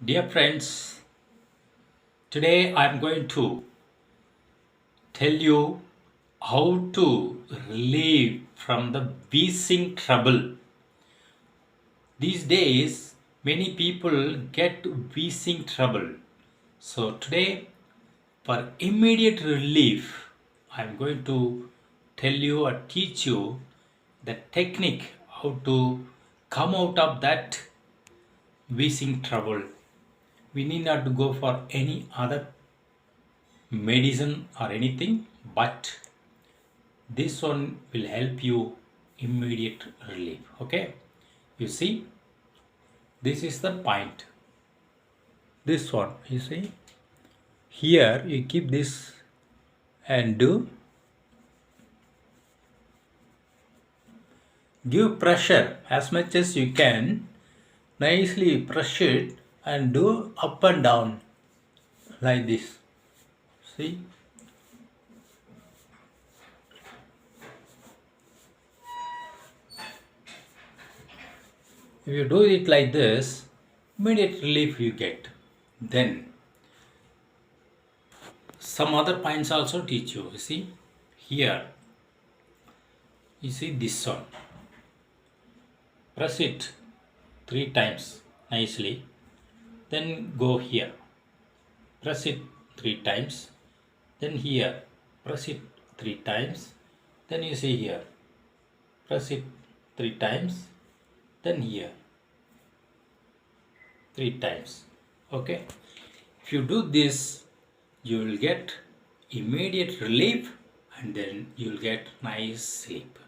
Dear friends, today I am going to tell you how to relieve from the wheezing trouble. These days, many people get wheezing trouble. So today, for immediate relief, I am going to tell you or teach you the technique how to come out of that wheezing trouble. We need not to go for any other medicine or anything, but this one will help you immediate relief. Okay, you see, this is the point. This one, you see, here you keep this and do give pressure as much as you can. Nicely press it and do up and down like this. See, if you do it like this, immediate relief you get. Then some other points also teach you. You see, here, you see this one. Press it 3 times nicely. Then go here. Press it 3 times. Then here. Press it 3 times. Then you see here. Press it 3 times. Then here. 3 times. Okay. If you do this, you will get immediate relief and then you will get nice sleep.